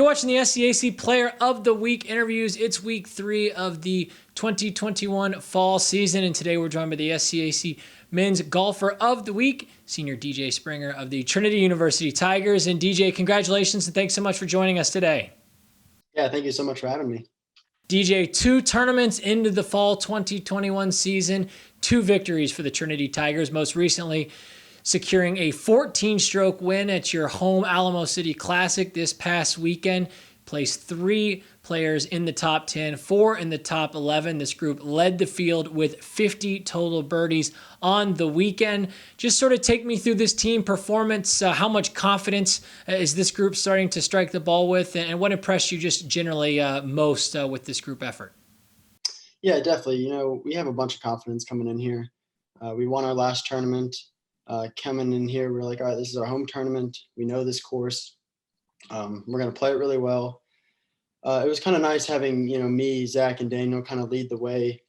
You're watching the SCAC Player of the Week interviews. It's week 3 of the 2021 fall season, and today we're joined by the SCAC Men's Golfer of the Week, Senior DJ Springer of the Trinity University Tigers. And DJ, congratulations and thanks so much for joining us today. Yeah, thank you so much for having me. DJ, 2 tournaments into the fall 2021 season, 2 victories for the Trinity Tigers, most recently securing a 14-stroke win at your home Alamo City Classic this past weekend. Placed 3 players in the top 10, 4 in the top 11. This group led the field with 50 total birdies on the weekend. Just sort of take me through this team performance. How much confidence is this group starting to strike the ball with, and what impressed you just generally most with this group effort? Yeah, definitely. We have a bunch of confidence coming in here. We won our last tournament. Coming in here, we're like, all right, this is our home tournament. We know this course. We're going to play it really well. It was kind of nice having, me, Zach, and Daniel kind of lead the way,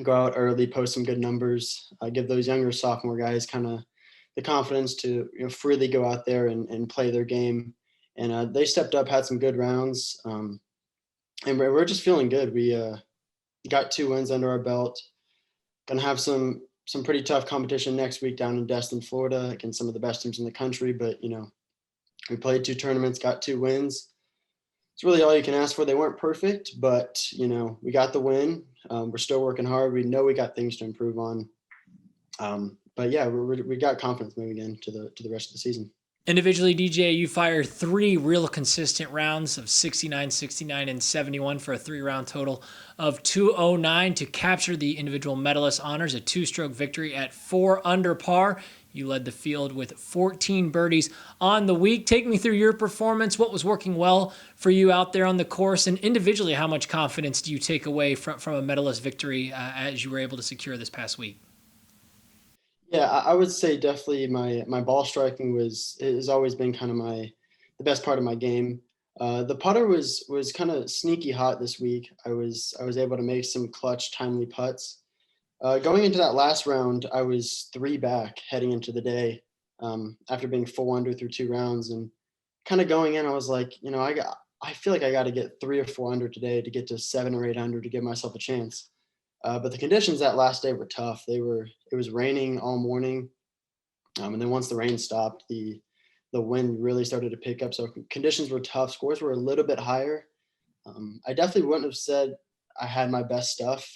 go out early, post some good numbers, give those younger sophomore guys kind of the confidence to freely go out there and play their game. And they stepped up, had some good rounds, and we're just feeling good. We got 2 wins under our belt. Gonna have some pretty tough competition next week down in Destin, Florida, against some of the best teams in the country. But, we played 2 tournaments, got 2 wins. It's really all you can ask for. They weren't perfect, but, we got the win. We're still working hard. We know we got things to improve on. But yeah, we got confidence moving into the rest of the season. Individually, DJ, you fired 3 real consistent rounds of 69, 69, and 71 for a 3-round total of 209 to capture the individual medalist honors, a 2-stroke victory at 4 under par. You led the field with 14 birdies on the week. Take me through your performance. What was working well for you out there on the course? And individually, how much confidence do you take away from a medalist victory as you were able to secure this past week? Yeah, I would say definitely my ball striking has always been kind of the best part of my game. The putter was kind of sneaky hot this week. I was able to make some clutch, timely putts. Going into that last round, I was 3 back heading into the day after being 4 under through 2 rounds, and kind of going in, I was like, I feel like I got to get 3 or 4 under today to get to 7 or 8 under to give myself a chance. But the conditions that last day were tough. It was raining all morning, and then once the rain stopped, the wind really started to pick up. So conditions were tough. Scores were a little bit higher. I definitely wouldn't have said I had my best stuff.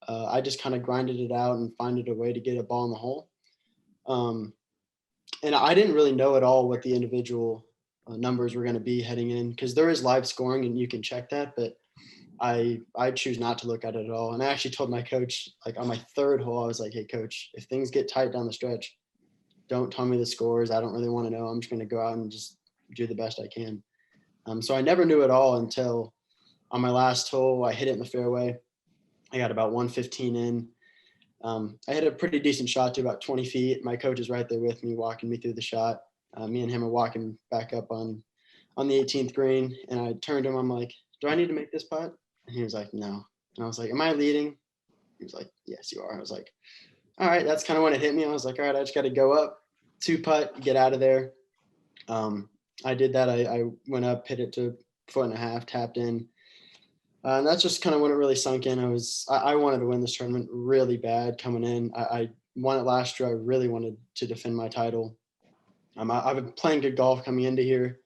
I just kind of grinded it out and finded a way to get a ball in the hole. And I didn't really know at all what the individual numbers were going to be heading in, because there is live scoring and you can check that, but I choose not to look at it at all. And I actually told my coach, like on my 3rd hole, I was like, hey, coach, if things get tight down the stretch, don't tell me the scores. I don't really want to know. I'm just going to go out and just do the best I can. So I never knew at all until on my last hole, I hit it in the fairway. I got about 115 in. I hit a pretty decent shot to about 20 feet. My coach is right there with me, walking me through the shot. Me and him are walking back up on the 18th green. And I turned to him. I'm like, do I need to make this putt? And he was like, no. And I was like, am I leading? He was like, yes, you are. I was like, all right. That's kind of when it hit me. I was like, all right, I just got to go up, 2 putt, get out of there. I did that. I went up, hit it to 1.5 foot, tapped in. And that's just kind of when it really sunk in. I wanted to win this tournament really bad coming in. I won it last year. I really wanted to defend my title. I've been playing good golf coming into here.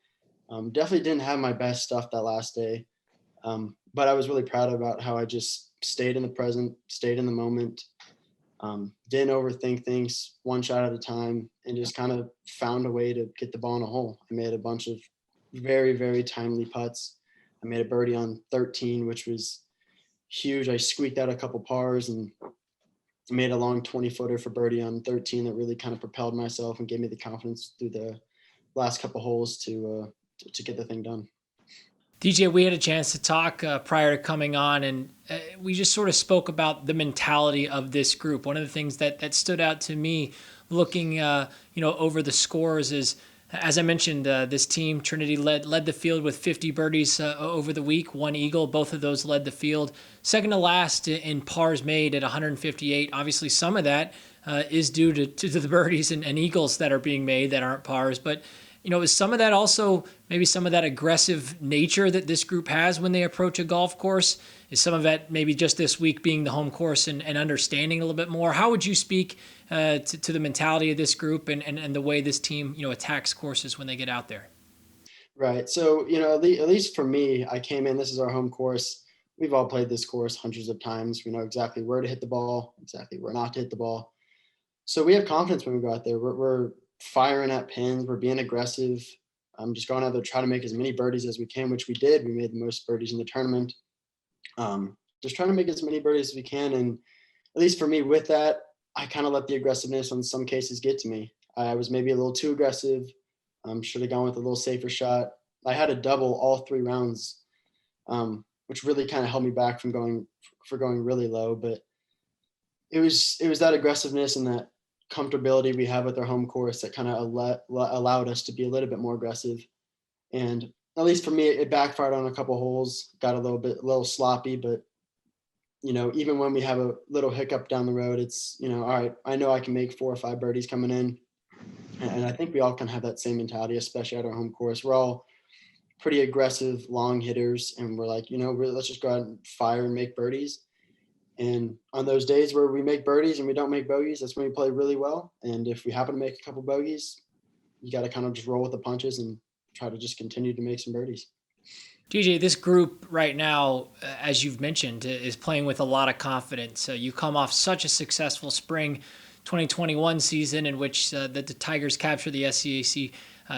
Definitely didn't have my best stuff that last day. But I was really proud about how I just stayed in the present, stayed in the moment, didn't overthink things, 1 shot at a time, and just kind of found a way to get the ball in a hole. I made a bunch of very, very timely putts. I made a birdie on 13, which was huge. I squeaked out a couple pars and made a long 20-footer for birdie on 13 that really kind of propelled myself and gave me the confidence through the last couple holes to get the thing done. DJ, we had a chance to talk prior to coming on, and we just sort of spoke about the mentality of this group. One of the things that stood out to me looking over the scores is, as I mentioned, this team, Trinity, led the field with 50 birdies over the week, 1 eagle. Both of those led the field. Second to last in pars made at 158. Obviously, some of that is due to the birdies and eagles that are being made that aren't pars. But Is some of that also maybe some of that aggressive nature that this group has when they approach a golf course? Is some of that maybe just this week being the home course and understanding a little bit more? How would you speak to the mentality of this group and the way this team, attacks courses when they get out there? Right. So, at least for me, I came in, this is our home course. We've all played this course hundreds of times. We know exactly where to hit the ball, exactly where not to hit the ball. So we have confidence when we go out there. We're firing at pins. We're being aggressive. I'm just going out there, trying to make as many birdies as we can, which we did. We made the most birdies in the tournament. Just trying to make as many birdies as we can. And at least for me with that, I kind of let the aggressiveness on some cases get to me. I was maybe a little too aggressive. Should have gone with a little safer shot. I had a double all 3 rounds, which really kind of held me back from going really low. But it was that aggressiveness and that comfortability we have with our home course that kind of allowed us to be a little bit more aggressive. And at least for me, it backfired on a couple holes. Got a little sloppy, but even when we have a little hiccup down the road, it's all right. I know I can make 4 or 5 birdies coming in. And I think we all can have that same mentality, especially at our home course. We're all pretty aggressive, long hitters, and we're like, let's just go out and fire and make birdies. And on those days where we make birdies and we don't make bogeys, that's when we play really well. And if we happen to make a couple bogeys, you got to kind of just roll with the punches and try to just continue to make some birdies. DJ, this group right now, as you've mentioned, is playing with a lot of confidence. You come off such a successful spring 2021 season in which the Tigers capture the SCAC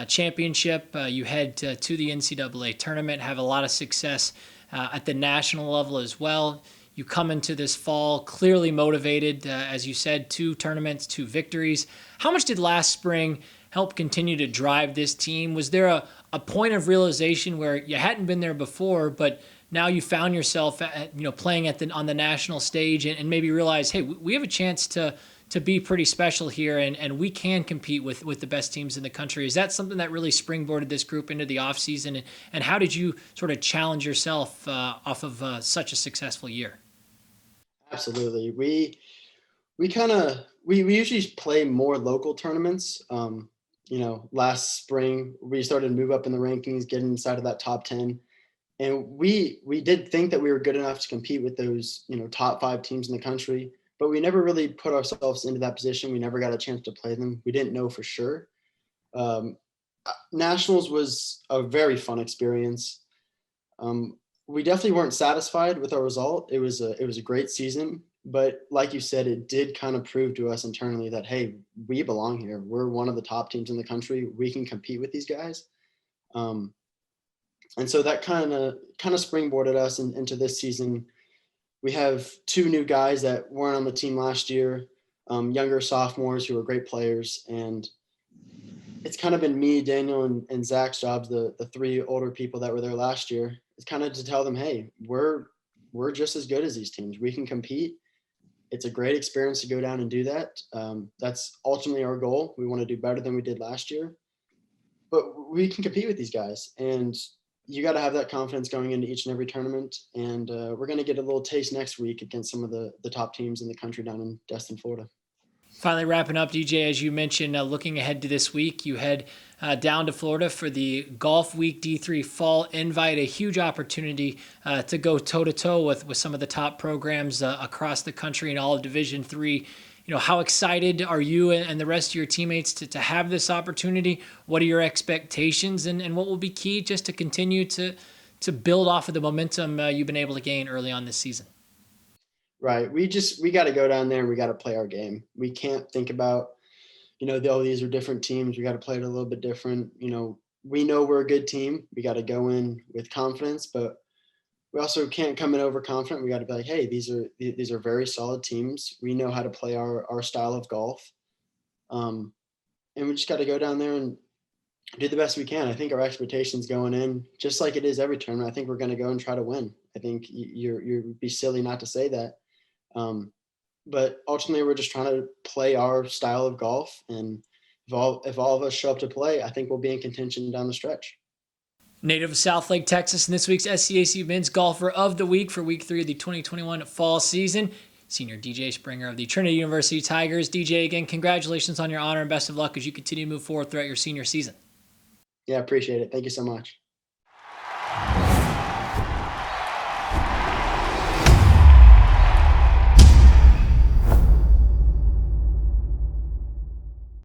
championship. You head to the NCAA tournament, have a lot of success at the national level as well. You come into this fall clearly motivated, as you said, 2 tournaments, 2 victories. How much did last spring help continue to drive this team? Was there a point of realization where you hadn't been there before, but now you found yourself playing on the national stage and maybe realize, hey, we have a chance to be pretty special here and we can compete with the best teams in the country? Is that something that really springboarded this group into the offseason? And how did you sort of challenge yourself off of such a successful year? Absolutely. We usually play more local tournaments. Last spring we started to move up in the rankings, get inside of that top 10. And we did think that we were good enough to compete with those, top 5 teams in the country, but we never really put ourselves into that position. We never got a chance to play them. We didn't know for sure. Nationals was a very fun experience. We definitely weren't satisfied with our result. It was a great season, but like you said, it did kind of prove to us internally that, hey, we belong here. We're one of the top teams in the country. We can compete with these guys. And so that kind of springboarded us into this season. We have 2 new guys that weren't on the team last year, younger sophomores who are great players. And it's kind of been me, Daniel, and Zach's jobs, the 3 older people that were there last year. It's kind of to tell them, hey, we're just as good as these teams. We can compete. It's a great experience to go down and do that. That's ultimately our goal. We want to do better than we did last year, but we can compete with these guys. And you got to have that confidence going into each and every tournament. And we're going to get a little taste next week against some of the top teams in the country down in Destin, Florida. Finally wrapping up, DJ, as you mentioned, looking ahead to this week, you head down to Florida for the Golf Week D3 Fall Invite, a huge opportunity to go toe-to-toe with some of the top programs across the country in all of Division III. How excited are you and the rest of your teammates to have this opportunity? What are your expectations and what will be key just to continue to build off of the momentum you've been able to gain early on this season? Right. We got to go down there and we got to play our game. We can't think about, these are different teams. We got to play it a little bit different. We know we're a good team. We got to go in with confidence, but we also can't come in overconfident. We got to be like, hey, these are very solid teams. We know how to play our style of golf. And we just got to go down there and do the best we can. I think our expectations going in, just like it is every tournament, I think we're going to go and try to win. I think you'd be silly not to say that. But ultimately, we're just trying to play our style of golf. And if all of us show up to play, I think we'll be in contention down the stretch. Native of Southlake, Texas, and this week's SCAC Men's Golfer of the Week for Week 3 of the 2021 fall season, Senior DJ Springer of the Trinity University Tigers. DJ, again, congratulations on your honor and best of luck as you continue to move forward throughout your senior season. Yeah, appreciate it. Thank you so much.